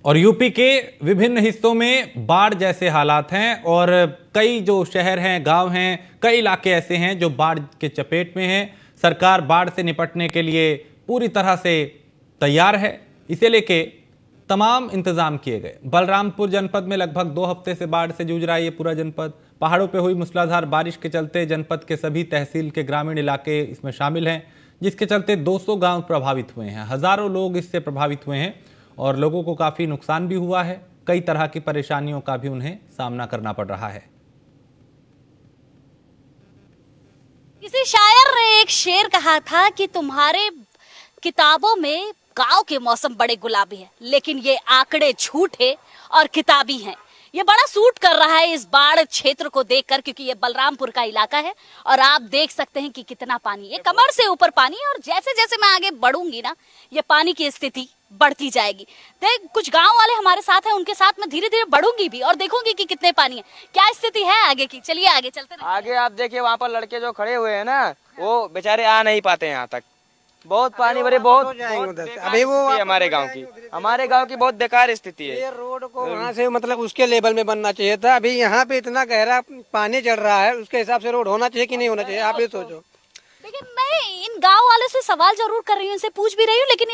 और यूपी के विभिन्न हिस्सों में बाढ़ जैसे हालात हैं और कई जो शहर हैं, गांव हैं, कई इलाके ऐसे हैं जो बाढ़ के चपेट में हैं। सरकार बाढ़ से निपटने के लिए पूरी तरह से तैयार है। इसे लेके तमाम इंतजाम किए गए। बलरामपुर जनपद में लगभग 2 हफ्ते से बाढ़ से जूझ रहा है ये पूरा जनपद। पहाड़ों पर हुई मूसलाधार बारिश के चलते जनपद के सभी तहसील के ग्रामीण इलाके इसमें शामिल हैं, जिसके चलते 200 गाँव प्रभावित हुए हैं। हजारों लोग इससे प्रभावित हुए हैं और लोगों को काफी नुकसान भी हुआ है। कई तरह की परेशानियों का भी उन्हें सामना करना पड़ रहा है। किसी शायर ने एक शेर कहा था कि तुम्हारे किताबों में गांव के मौसम बड़े गुलाबी हैं, लेकिन ये आंकड़े झूठे और किताबी हैं। ये बड़ा सूट कर रहा है इस बाढ़ क्षेत्र को देखकर, क्योंकि ये बलरामपुर का इलाका है और आप देख सकते हैं कि कितना पानी है, कमर से ऊपर पानी है। और जैसे जैसे मैं आगे बढ़ूंगी ना, ये पानी की स्थिति बढ़ती जाएगी। देख, कुछ गांव वाले हमारे साथ हैं, उनके साथ मैं धीरे धीरे बढ़ूंगी भी और देखूंगी कि कितने पानी है, क्या स्थिति है आगे की। चलिए आगे चलते हैं। आगे आप देखिए, वहाँ पर लड़के जो खड़े हुए हैं ना, वो बेचारे आ नहीं पाते हैं यहाँ तक। बहुत पानी भरे, बहुत अभी वो हमारे गांव की बहुत बेकार स्थिति है। ये रोड को वहाँ से मतलब उसके लेवल में बनना चाहिए था। अभी यहाँ पे इतना गहरा पानी चढ़ रहा है, उसके हिसाब से रोड होना चाहिए कि नहीं होना चाहिए, आप ये सोचो। लेकिन मैं इन गांव वालों से सवाल जरूर कर रही हूँ, इनसे पूछ भी रही हूँ, लेकिन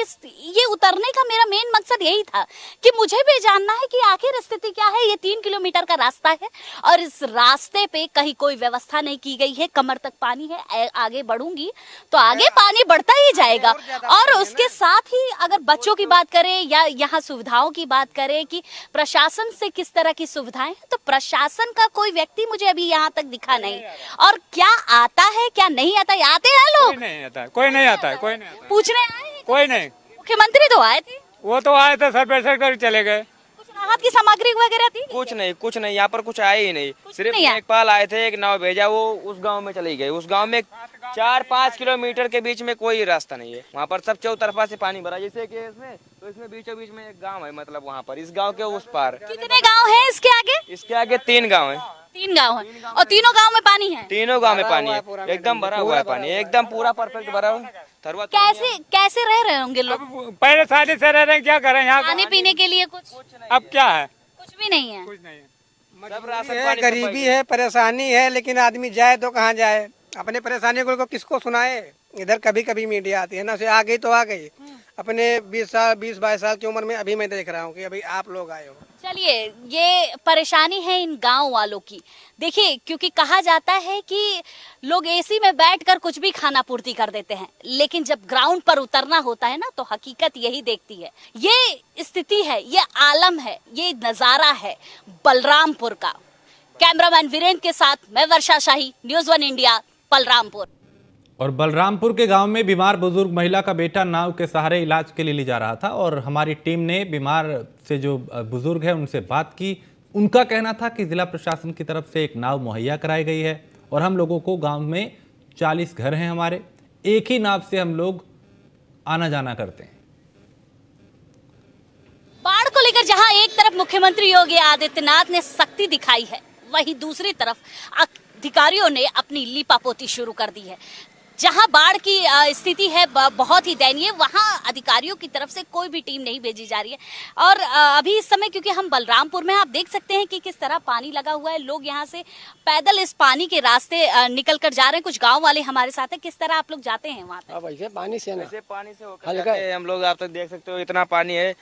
ये उतरने का मेरा मेन मकसद यही था कि मुझे भी जानना है कि आखिर स्थिति क्या है। ये 3 किलोमीटर का रास्ता है और इस रास्ते पे कहीं कोई व्यवस्था नहीं की गई है, कमर तक पानी है। आगे बढ़ूंगी तो आगे पानी बढ़ता ही जाएगा। और उसके साथ ही अगर बच्चों की बात करें या यहाँ सुविधाओं की बात करें कि प्रशासन से किस तरह की सुविधाएं हैं, तो प्रशासन का कोई व्यक्ति मुझे अभी यहाँ तक दिखा नहीं। और क्या आता है क्या नहीं आता, आते हैं लोग? कोई नहीं आता है। पूछने आए हैं? कोई नहीं। मुख्यमंत्री तो आए थे, वो तो आए थे, सब पैसे कर चले गए। कुछ राहत की सामग्री वगैरह थी? कुछ नहीं, यहाँ पर कुछ आए ही नहीं। सिर्फ नहीं एक पाल आए थे, एक नाव भेजा, वो उस गांव में चली गई। उस गांव में 4-5 किलोमीटर के बीच में कोई रास्ता नहीं है। वहाँ पर सब चौतरफा से पानी भरा, जैसे कि इसमें बीचों बीच में एक गांव है, मतलब वहाँ पर इस गांव के उस पार। कितने गांव हैं इसके आगे? इसके आगे 3 गांव है। 3 गांव है और तीनों गांव में पानी है? तीनों गांव में पानी है, एकदम भरा हुआ है पानी, एकदम पूरा परफेक्ट भरा हुआ। कैसे रह रहे होंगे लोग? पहले शादी से रह रहे हैं, क्या करें यहाँ खाने पीने के लिए कुछ? अब क्या है? कुछ भी नहीं है। सब राशन है, पानी गरीबी है, परेशानी है, लेकिन आदमी जाए तो कहाँ जाए, अपने परेशानी को किसको सुनाए। इधर कभी कभी मीडिया आती है ना, उसे आ गई तो आ गई। अपने 20-22 साल की उम्र में अभी मैं देख रहा हूँ कि अभी आप लोग आए हो। चलिए, ये परेशानी है इन गांव वालों की। देखिए, क्योंकि कहा जाता है कि लोग एसी में बैठकर कुछ भी खाना पूर्ति कर देते हैं, लेकिन जब ग्राउंड पर उतरना होता है ना, तो हकीकत यही देखती है। ये स्थिति है, ये आलम है, ये नजारा है बलरामपुर का। कैमरामैन वीरेंद्र के साथ मैं वर्षा शाही, न्यूज़ 1 इंडिया, बलरामपुर। और बलरामपुर के गांव में बीमार बुजुर्ग महिला का बेटा नाव के सहारे इलाज के लिए ले जा रहा था और हमारी टीम ने बीमार से जो बुजुर्ग है उनसे बात की। उनका कहना था कि जिला प्रशासन की तरफ से एक नाव मुहैया कराई गई है और हम लोगों को, गांव में 40 घर हैं हमारे, एक ही नाव से हम लोग आना जाना करते हैं। बाढ़ को लेकर जहां एक तरफ मुख्यमंत्री योगी आदित्यनाथ ने सख्ती दिखाई है, वहीं दूसरी तरफ अधिकारियों ने अपनी लीपापोती शुरू कर दी है। जहां बाढ़ की स्थिति है बहुत ही दयनीय, वहां अधिकारियों की तरफ से कोई भी टीम नहीं भेजी जा रही है। और अभी इस समय क्योंकि हम बलरामपुर में, आप देख सकते हैं कि किस तरह पानी लगा हुआ है। लोग यहां से पैदल इस पानी के रास्ते निकल कर जा रहे हैं। कुछ गांव वाले हमारे साथ हैं। किस तरह आप लोग जाते हैं वहाँ पे? वैसे पानी से होकर जाते हैं हम लोग। आप तक देख सकते हो इतना पानी है।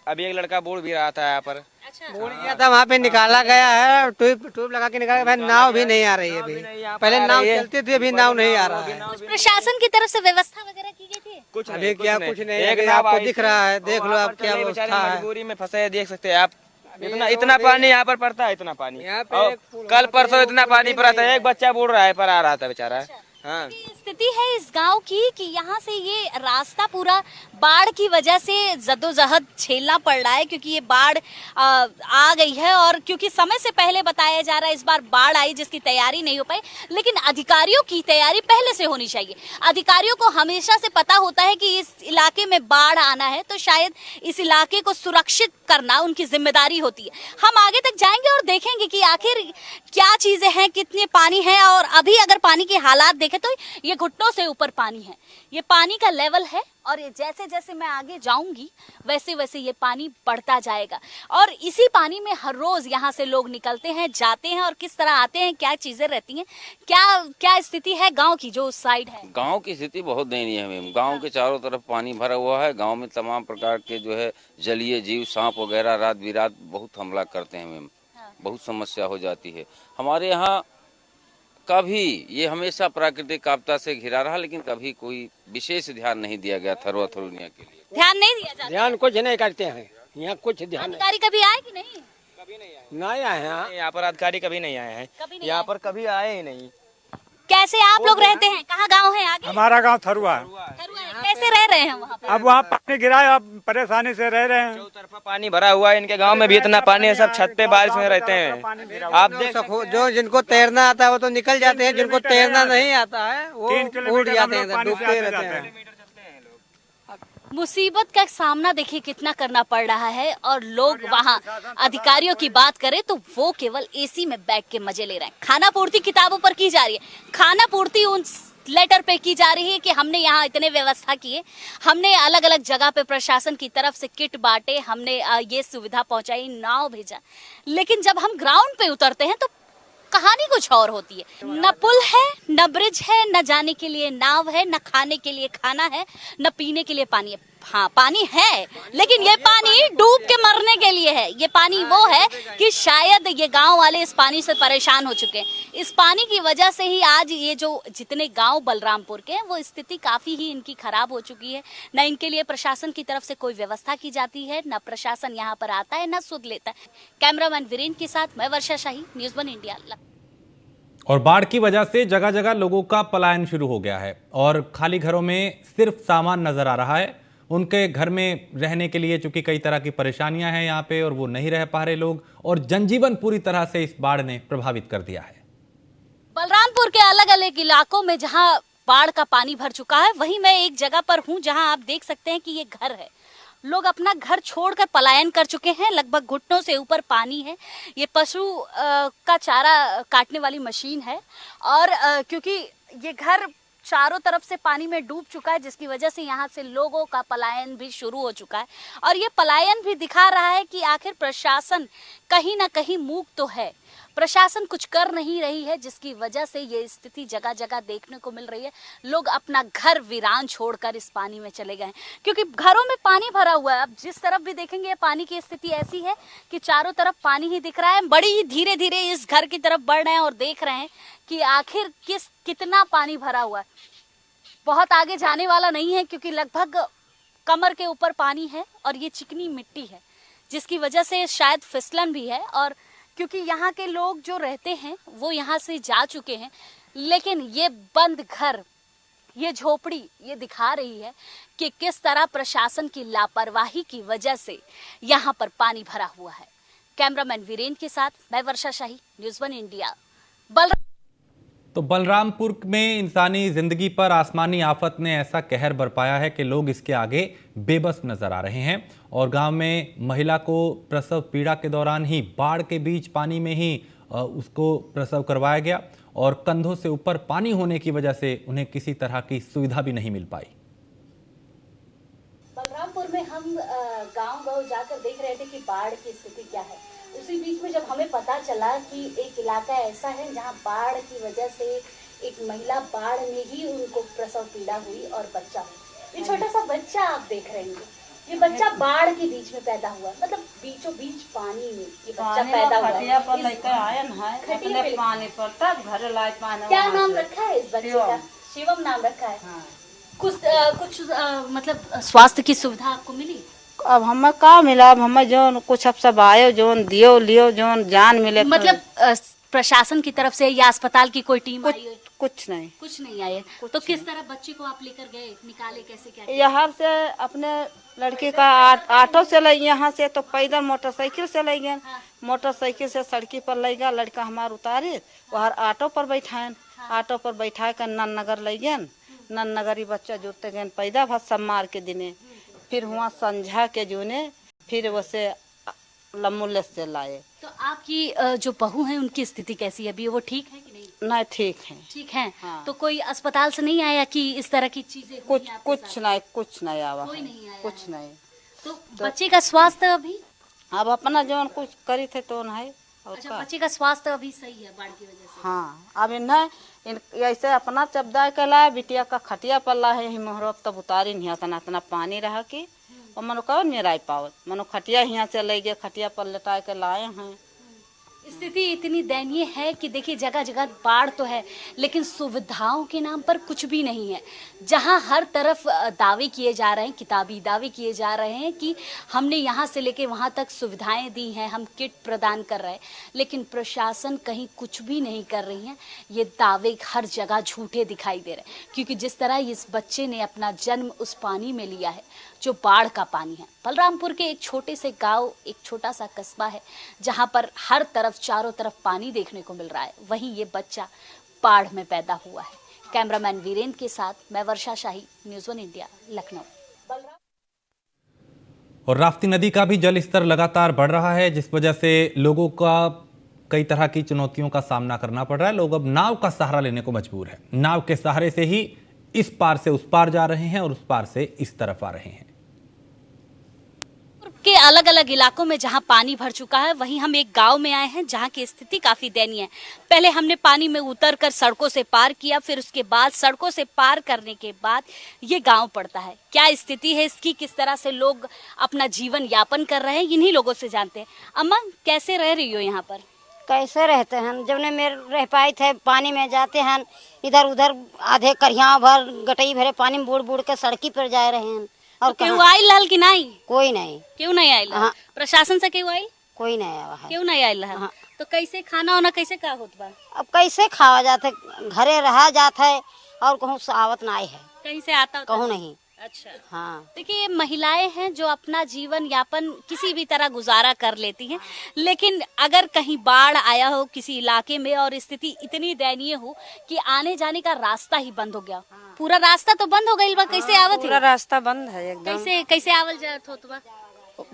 अभी एक लड़का बूढ़ भी रहा था यहाँ पर। बोल गया था, वहाँ पे निकाला गया है, ट्यूब लगा के निकाला। भाई नाव भी नहीं आ रही है अभी, पहले नाव चलती थी, अभी नाव नहीं आ रहा है। प्रशासन की तरफ से व्यवस्था वगैरह की गई थी? कुछ अभी क्या कुछ नहीं, एक अभी आपको दिख रहा है, देख लो आप क्या व्यवस्था है। मजबूरी में फंसे हैं, देख सकते हैं आप। इतना पानी यहाँ पर पड़ता है, इतना पानी। कल परसों इतना पानी पड़ा था, एक बच्चा बूढ़ रहा है पर आ रहा था बेचारा। हाँ। स्थिति है इस गांव की कि यहाँ से ये रास्ता पूरा बाढ़ की वजह से जद्दोजहद झेलना पड़ रहा है, क्योंकि ये बाढ़ आ गई है और क्योंकि समय से पहले बताया जा रहा है इस बार बाढ़ आई जिसकी तैयारी नहीं हो पाई। लेकिन अधिकारियों की तैयारी पहले से होनी चाहिए। अधिकारियों को हमेशा से पता होता है कि इस इलाके में बाढ़ आना है, तो शायद इस इलाके को सुरक्षित करना उनकी जिम्मेदारी होती है। हम आगे तक जाएंगे और देखेंगे कि आखिर क्या चीजें हैं, कितने पानी है। और अभी अगर पानी के हालात देखें देखें तो ये घुटनों से ऊपर पानी है, ये पानी का लेवल है। और ये जैसे जैसे मैं आगे जाऊंगी वैसे वैसे ये पानी बढ़ता जाएगा। और इसी पानी में हर रोज यहाँ से लोग निकलते हैं, जाते हैं, और किस तरह आते हैं, क्या चीजें रहती हैं, क्या क्या स्थिति है गांव की जो उस साइड है। गांव की स्थिति बहुत दयनीय है मैम। गांव के चारों तरफ पानी भरा हुआ है। गांव में तमाम प्रकार के जो है जलीय जीव, सांप वगैरह रात बिरात बहुत हमला करते हैं मैम। बहुत समस्या हो जाती है हमारे यहाँ। कभी ये हमेशा प्राकृतिक आपदा से घिरा रहा, लेकिन कभी कोई विशेष ध्यान नहीं दिया गया थरुआ थरुनिया के लिए। ध्यान नहीं दिया जाता। ध्यान कुछ नहीं करते हैं यहाँ, कुछ ध्यान अधिकारी कभी आए कि नहीं? नहीं आए हैं। यहाँ पर अधिकारी कभी नहीं आए हैं, कभी नहीं यहाँ आए। पर कभी आए ही नहीं। कैसे आप लोग रहते हैं? कहाँ गांव है आगे? हमारा गांव थरुआ है। थरुआ है। कैसे रह रहे हैं वहाँ पे? अब वहाँ पानी गिरा है, अब परेशानी से रह रहे हैं। चौतरफा पानी भरा हुआ है, इनके गांव में भी इतना पानी है, सब छत पे बारिश में रहते हैं। आप देख जो जिनको तैरना आता है वो तो निकल जाते हैं, जिनको तैरना नहीं आता है वो 3 उठ किलोमीटर जाते हम लोग हैं, पानी से डूबते आते रहते जाते हैं। हैं। मुसीबत का सामना देखिए कितना करना पड़ रहा है। और लोग वहाँ अधिकारियों की बात करें तो वो केवल एसी में बैठ के मजे ले रहे हैं। खाना पूर्ति किताबों पर की जा रही है, खाना पूर्ति उन लेटर पे की जा रही है कि हमने यहाँ इतने व्यवस्था किए, हमने अलग अलग जगह पे प्रशासन की तरफ से किट बांटे, हमने ये सुविधा पहुंचाई, नाव भेजा। लेकिन जब हम ग्राउंड पे उतरते हैं तो कहानी कुछ और होती है। न पुल है, न ब्रिज है, न जाने के लिए नाव है, न खाने के लिए खाना है, न पीने के लिए पानी है। हाँ, पानी है, लेकिन ये पानी डूब के मरने के लिए है। ये पानी वो है कि शायद ये गांव वाले इस पानी से परेशान हो चुके हैं। इस पानी की वजह से ही आज ये जो जितने गांव बलरामपुर के हैं वो स्थिति काफी ही इनकी खराब हो चुकी है। न इनके लिए प्रशासन की तरफ से कोई व्यवस्था की जाती है, न प्रशासन यहाँ पर आता है, न सुध लेता है। कैमरामैन वीरेंद्र के साथ मैं वर्षा शाही, न्यूज़ 1 इंडिया। और बाढ़ की वजह से जगह जगह लोगों का पलायन शुरू हो गया है और खाली घरों में सिर्फ सामान नजर आ रहा है। उनके घर में रहने के लिए चूंकि कई तरह की परेशानियां हैं यहाँ पे और वो नहीं रह पा रहे लोग, और जनजीवन पूरी तरह से इस बाढ़ ने प्रभावित कर दिया है। बलरामपुर के अलग अलग इलाकों में जहां बाढ़ का पानी भर चुका है, वहीं मैं एक जगह पर हूं जहां आप देख सकते हैं कि ये घर है। लोग अपना घर छोड़कर पलायन कर चुके हैं, लगभग घुटनों से ऊपर पानी है। ये पशु का चारा काटने वाली मशीन है और क्योंकि ये घर चारों तरफ से पानी में डूब चुका है, जिसकी वजह से यहाँ से लोगों का पलायन भी शुरू हो चुका है। और ये पलायन भी दिखा रहा है कि आखिर प्रशासन कहीं ना कहीं मूक तो है, प्रशासन कुछ कर नहीं रही है, जिसकी वजह से ये स्थिति जगह जगह देखने को मिल रही है। लोग अपना घर वीरान छोड़कर इस पानी में चले गए हैं, क्योंकि घरों में पानी भरा हुआ है। अब जिस तरफ भी देखेंगे पानी की स्थिति ऐसी है कि चारों तरफ पानी ही दिख रहा है। बड़ी ही धीरे धीरे इस घर की तरफ बढ़ रहे हैं और देख रहे हैं कि आखिर कितना पानी भरा हुआ है। बहुत आगे जाने वाला नहीं है, क्योंकि लगभग कमर के ऊपर पानी है और ये चिकनी मिट्टी है, जिसकी वजह से शायद फिसलन भी है। और क्योंकि यहाँ के लोग जो रहते हैं वो यहाँ से जा चुके हैं, लेकिन ये बंद घर, ये झोपड़ी ये दिखा रही है कि किस तरह प्रशासन की लापरवाही की वजह से यहाँ पर पानी भरा हुआ है। कैमरामैन वीरेंद्र के साथ मैं वर्षा शाही, न्यूज़ 1 इंडिया। तो बलरामपुर में इंसानी जिंदगी पर आसमानी आफत ने ऐसा कहर बरपाया है कि लोग इसके आगे बेबस नजर आ रहे हैं। और गांव में महिला को प्रसव पीड़ा के दौरान ही बाढ़ के बीच पानी में ही उसको प्रसव करवाया गया और कंधों से ऊपर पानी होने की वजह से उन्हें किसी तरह की सुविधा भी नहीं मिल पाई। बलरामपुर में हम गांव जाकर देख रहे थे कि बाढ़ की स्थिति क्या है। उसी बीच में जब हमें पता चला कि एक इलाका ऐसा है जहां बाढ़ की वजह से एक महिला बाढ़ में ही उनको प्रसव पीड़ा हुई और बच्चा हुआ। ये छोटा सा बच्चा आप देख रहे हैं, ये बच्चा बाढ़ के बीच में पैदा हुआ, मतलब बीचों बीच पानी में ये बच्चा पैदा हुआ है। क्या नाम रखा है इस बच्चे का? शिवम नाम रखा है। कुछ मतलब स्वास्थ्य की सुविधा आपको मिली? अब हमें का मिला, अब हमें जो कुछ अब सब आयो जो दियो लियो जो जान मिले। मतलब प्रशासन की तरफ से या अस्पताल की कोई टीम आई है? कुछ नहीं, कुछ नहीं आई है। तो किस तरह बच्चे को आप लेकर गए, निकाले कैसे, क्या? यहाँ से अपने लड़की का ऑटो से ले, यहाँ से तो पैदल मोटरसाइकिल से ले गए। मोटरसाइकिल से सड़की पर ले गया, लड़का हमारा उतारे वहाँ ऑटो पर बैठाए, ऑटो पर बैठा कर नन नगर ले गए। नन नगरी बच्चा जुड़ते गए पैदा भर सब मार के दिने, फिर हुआ संझा के जूने, फिर वैसे लम्मुल्ले से लाए। तो आपकी जो बहू है उनकी स्थिति कैसी है अभी, वो ठीक है कि नहीं? नहीं ठीक है। ठीक है। हाँ। तो कोई अस्पताल से नहीं आया कि इस तरह की चीजें हुई कुछ आपके कुछ साथ? नहीं, कुछ नहीं आवा कोई है, नहीं आया कुछ नहीं। तो बच्चे का स्वास्थ्य अभी, अब अपना जौन कुछ करी थे तो नहीं और अच्छा का। बच्चे का स्वास्थ्य अभी सही है बाढ़ की वजह से? हाँ, अब इन्हें ऐसे अपना चबदा के लाए बिटिया का खटिया पल्ला है ही मोहरब तब उतारी नहीं इतना इतना पानी रहा कि और मनो कहो नहीं राय पावत मनो खटिया यहाँ से ले गए, खटिया पर लटा के लाए हैं। स्थिति इतनी दयनीय है कि देखिए जगह जगह बाढ़ तो है लेकिन सुविधाओं के नाम पर कुछ भी नहीं है। जहां हर तरफ दावे किए जा रहे हैं, किताबी दावे किए जा रहे हैं कि हमने यहां से लेके वहां तक सुविधाएं दी हैं, हम किट प्रदान कर रहे हैं, लेकिन प्रशासन कहीं कुछ भी नहीं कर रही है। ये दावे हर जगह झूठे दिखाई दे रहे हैं क्योंकि जिस तरह इस बच्चे ने अपना जन्म उस पानी में लिया है जो बाढ़ का पानी है। बलरामपुर के एक छोटे से गांव, एक छोटा सा कस्बा है जहां पर हर तरफ चारों तरफ पानी देखने को मिल रहा है, वहीं ये बच्चा बाढ़ में पैदा हुआ है। कैमरामैन वीरेंद्र के साथ मैं वर्षा शाही, न्यूज़ 1 इंडिया, लखनऊ। और राप्ती नदी का भी जल स्तर लगातार बढ़ रहा है जिस वजह से लोगों का कई तरह की चुनौतियों का सामना करना पड़ रहा है। लोग अब नाव का सहारा लेने को मजबूर है। नाव के सहारे से ही इस पार से उस पार जा रहे हैं और उस पार से इस तरफ आ रहे हैं। के अलग अलग इलाकों में जहां पानी भर चुका है वहीं हम एक गांव में आए हैं जहां की स्थिति काफी दयनीय है। पहले हमने पानी में उतरकर सड़कों से पार किया, फिर उसके बाद सड़कों से पार करने के बाद ये गांव पड़ता है। क्या स्थिति है इसकी, किस तरह से लोग अपना जीवन यापन कर रहे हैं, इन्हीं लोगों से जानते हैं। अम्मा कैसे रह रही हो यहाँ पर? कैसे रहते हैं जब ने मेरे रह पाए थे, पानी में जाते हैं इधर उधर, आधे करिया भर गटई भरे पानी में बूढ़ बूढ़ के सड़की पर जा रहे हैं। और तो क्यों आई लाल की नहीं? कोई नहीं। क्यों नहीं आई? हाँ। प्रशासन से क्यों आई? कोई नहीं आया है। क्यों नहीं आई? हाँ। तो कैसे खाना वाना कैसे का होत बा? अब कैसे खावा जाते, घरे रहा जाता है और कहूँ आवत ना है, कहीं से आता होता कहूँ है? नहीं। अच्छा। हाँ, देखिए ये महिलाएं हैं जो अपना जीवन यापन किसी भी तरह गुजारा कर लेती हैं, लेकिन अगर कहीं बाढ़ आया हो किसी इलाके में और स्थिति इतनी दयनीय हो कि आने जाने का रास्ता ही बंद हो गया, पूरा रास्ता तो बंद हो गई बा, कैसे आवत पूरा है? रास्ता बंद है एकदम, कैसे कैसे आवल जात होत बा?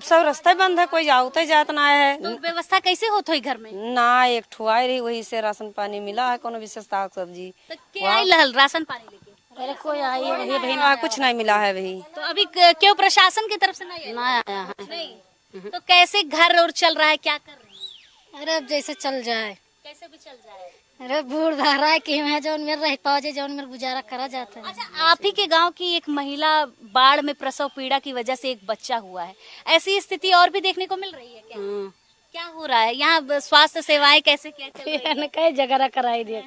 सब रास्ता बंद है, कोई आवते जात ना है तो व्यवस्था कैसे होत होई घर में? ना। एक ठुआई रही वही से राशन पानी मिला है, कोनो विशेष साग सब्जी तो के आई लहल राशन पानी लेके? अरे कोई आई वहाँ कुछ नहीं मिला है भाई। तो अभी क्यों प्रशासन की तरफ से नहीं ना आया? आया है। नहीं। तो कैसे घर और चल रहा है, क्या कर रहे हैं? अरे अब जैसे चल जाए, कैसे भी चल जाए? अरे बूढ़ धारा की है जौन मेरे रह पाओ जौन मेरे गुजारा करा जाता है। अच्छा, आप ही के गांव की एक महिला बाढ़ में प्रसव पीड़ा की वजह से एक बच्चा हुआ है, ऐसी स्थिति और भी देखने को मिल रही है क्या? क्या हो रहा है यहाँ? स्वास्थ्य सेवाएं कैसे क्या चल रही है? कई जगह कराई दिया।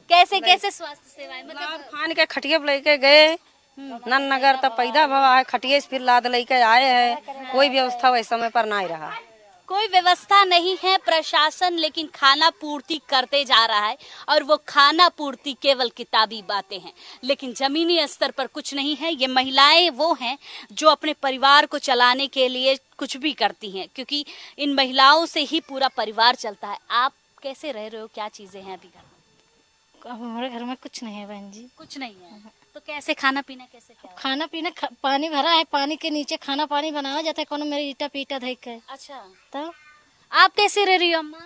कैसे कैसे स्वास्थ्य सेवाएं, मतलब खान के खटिया पे लेके गए नन नगर तब पैदा भवा है, खटिया से फिर लाद लेके आए हैं, कोई व्यवस्था वैसे समय पर नहीं रहा। कोई व्यवस्था नहीं है प्रशासन, लेकिन खाना पूर्ति करते जा रहा है और वो खाना पूर्ति केवल किताबी बातें हैं, लेकिन जमीनी स्तर पर कुछ नहीं है। ये महिलाएं वो हैं जो अपने परिवार को चलाने के लिए कुछ भी करती हैं, क्योंकि इन महिलाओं से ही पूरा परिवार चलता है। आप कैसे रह रहे हो, क्या चीजें हैं अभी घर में? हमारे घर में कुछ नहीं है बहन जी। कुछ नहीं है, तो कैसे खाना पीना कैसे क्या? खाना पीना पानी भरा है, पानी के नीचे खाना पानी बनाया जाता है, कोनो मेरी ईटा पीटा धई के। अच्छा, तो आप कैसे रह रही हो अम्मा?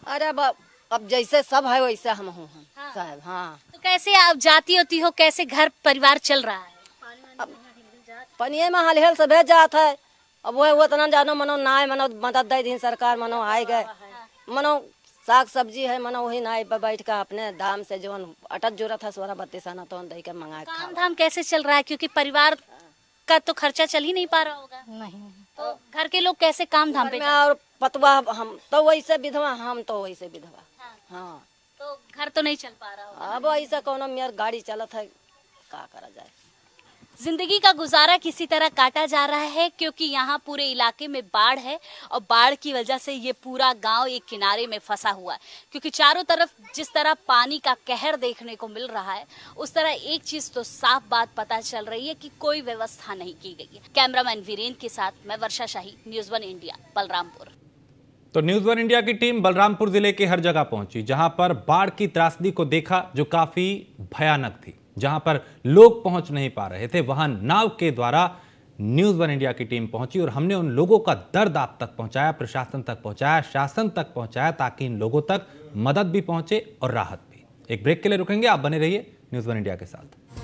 अरे अब जैसे सब है वैसे हम हूँ साहब। हाँ, तो कैसे आप जाती होती हो, कैसे घर परिवार चल रहा है? पनिये में हल से भेज जात है। अब वो इतना जानो मनो ना है, मनो मदद दे दी सरकार, मनो आए गए, मनो साग सब्जी है, मनो वही ना बैठ कर अपने दाम से जो अटक जरूरत है सोरा बत्तीस आना तो दही के मंगा के काम धाम कैसे चल रहा है, क्योंकि परिवार का तो खर्चा चल ही नहीं पा रहा होगा। नहीं, तो घर के लोग कैसे काम धाम पे में और पतवा हम तो वैसे विधवा, हम तो वैसे विधवा। हाँ, तो घर तो नहीं चल पा रहा होगा। अब ऐसा कोनो मेर गाड़ी चलत है, का करा जाए। जिंदगी का गुजारा किसी तरह काटा जा रहा है, क्योंकि यहाँ पूरे इलाके में बाढ़ है और बाढ़ की वजह से ये पूरा गांव एक किनारे में फंसा हुआ है, क्योंकि चारों तरफ जिस तरह पानी का कहर देखने को मिल रहा है, उस तरह एक चीज तो साफ बात पता चल रही है कि कोई व्यवस्था नहीं की गई है। कैमरामैन वीरेंद्र के साथ मैं वर्षा शाही, न्यूज़ 1 इंडिया, बलरामपुर। तो न्यूज़ 1 इंडिया की टीम बलरामपुर जिले के हर जगह पहुंची जहां पर बाढ़ की त्रासदी को देखा जो काफी भयानक थी। जहां पर लोग पहुंच नहीं पा रहे थे, वहां नाव के द्वारा न्यूज़ 1 इंडिया की टीम पहुंची और हमने उन लोगों का दर्द आप तक पहुंचाया, प्रशासन तक पहुंचाया, शासन तक पहुंचाया, ताकि इन लोगों तक मदद भी पहुंचे और राहत भी। एक ब्रेक के लिए रुकेंगे, आप बने रहिए न्यूज़ वन इंडिया के साथ।